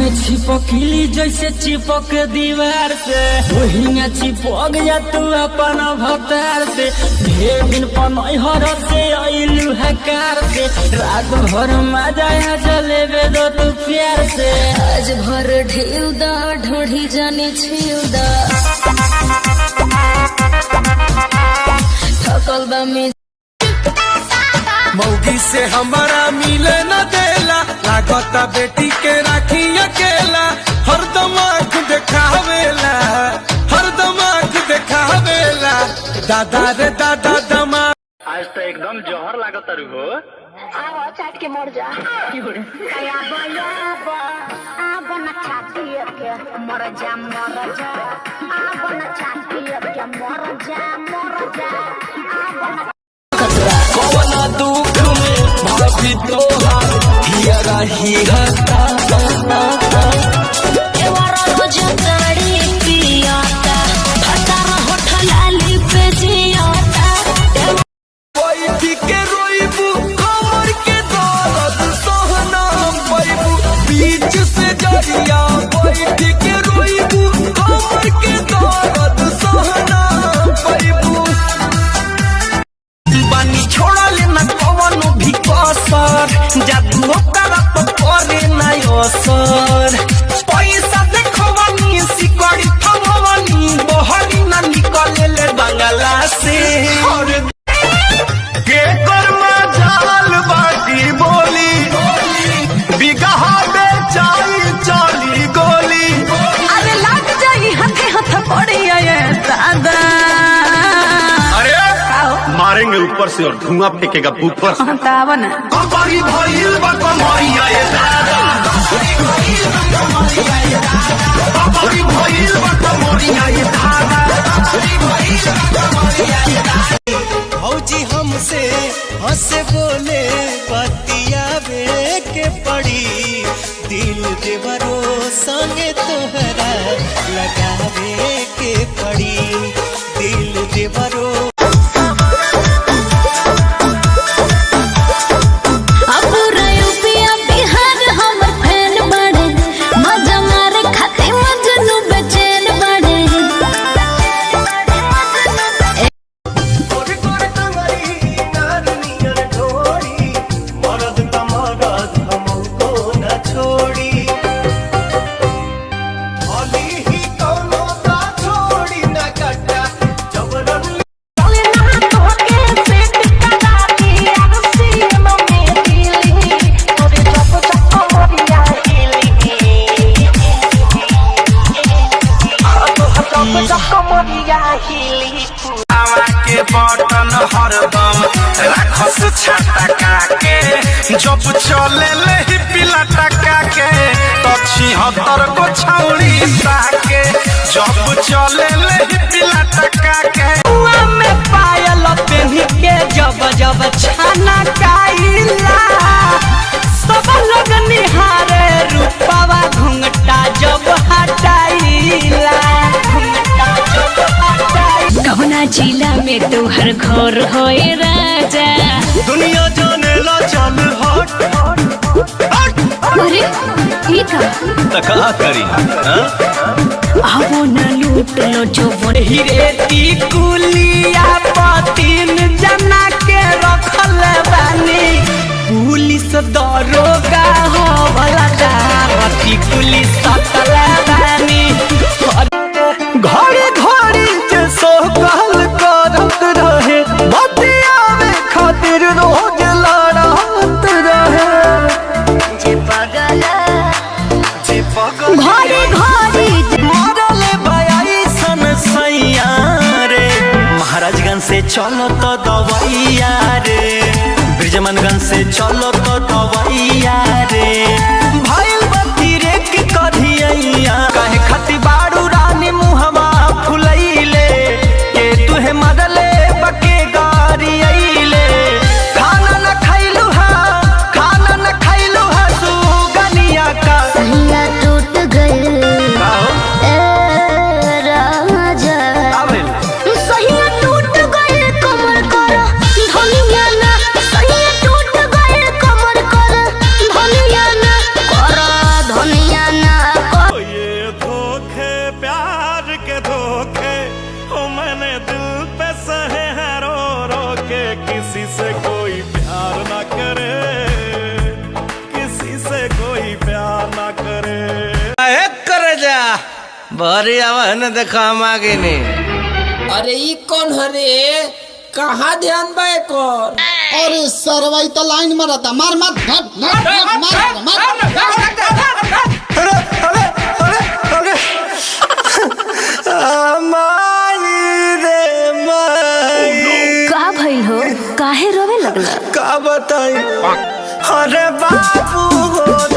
में छिपकली जैसे चिपक दीवार से, वही में चिपक जा तू अपन भतार से। ढेर दिन पनहर से अइलू हकार से, रात भर मजा जलेबे दो तू प्यार से। आज भर ढेउ दा ढोढ़ी जाने छिउ दा, थकल बा में मौगी से हमारा मिले न देला, लागता बेटी के राखी अकेला। हरदम आँख देखावेला, हरदम आँख देखावेला। दादा रे दादा दमा आज तो एकदम जहर लागत तारू हो। आवा चाट के मर जा। कया बोलो आवा न छाती के मर जा आवा न छाती के मर जा आवा कवना दुख में भाभी तोहार हिया रही हता। एवारा रोज गाड़ी पियाता, भतारा होठल आली पे जियाता। बैठी के रोइबू कमर के दर्द सहना पैबू, बीच से जरिया बैठ के रोइबू कमर के दर्द सहना पैबू। बानी छोड़ा लेना कवनो भी कसर, जादू ओकरा तो करे ना असर। पैसा देखवनी सिकड़ी थमवनी, बहरी ना निकले ले बंगला से। के कर्मा जाल बाटी बोली, बिगहा बेचाई चाली गोली। अरे लग जाई हाथे हाथ पड़ी ये दादा। अरे मारेंगे ऊपर से और धुआं फेंकेगा ऊपर से। बतावन कबरी भइल बा कमरिया ये दादा, कबरी भइल बा कमरिया ये दादा। भौजी हमसे हंसे बोले बतियावे के पड़ी, दिल देवरो संगे तोहरा लगावे के पड़ी, दिल देवरो। के बटन हरदम राखस छटका के, जब चले ले ही पिला टका के, तो 76 को छौड़ी साके। जब चले ले ही पिला टका के, में पायल पेन्ही के जब जब छाना काइला, सब लोग निहारे रूपवा घुंघटा जब हटाइला, घुंघटा जब हटाइला। कहुना जिला में तोहर घर होए राजा, दुनिया जाने ला चल हट हट। अरे ई का करी आवो न लूट लो जो हीरे टिकुलिया पतिन जना के रखल बानी, पुलिस दरोगा हो भला टिकुली सतल बानी। घड़ी घड़ी जे सोहल करत रहे, बतियावे खातिर रोज लड़त रहे। जे पगल घड़ी घड़ी मरले बयाई सन सैया रे, महाराजगंज से चलो तो दवैया रे, ब्रिजमनगंज से चलो तो दवैया रे। भाईल बत्ती रे की कढ़िया काहे खती बाड़ू रानी मुहवा फुलैले, के तुहे मदले बके गारी अइले। खाना न खैलू हा, खाना न खैलू हा, सुगनिया का सहिया टूट गए राजा, सहिया टूट गए कमर कर धनिया ना, सहिया टूट गए कमर कर धनिया ना, कर धनिया ना। भरी आवाज देखो हम आगे नहीं। अरे ई कौन हरे कहाँ ध्यान बा कर। अरे सरवाई तो लाइन में रहता मार मार का भइल हो काहे रोवे लगला? का बताई अरे बाबू हो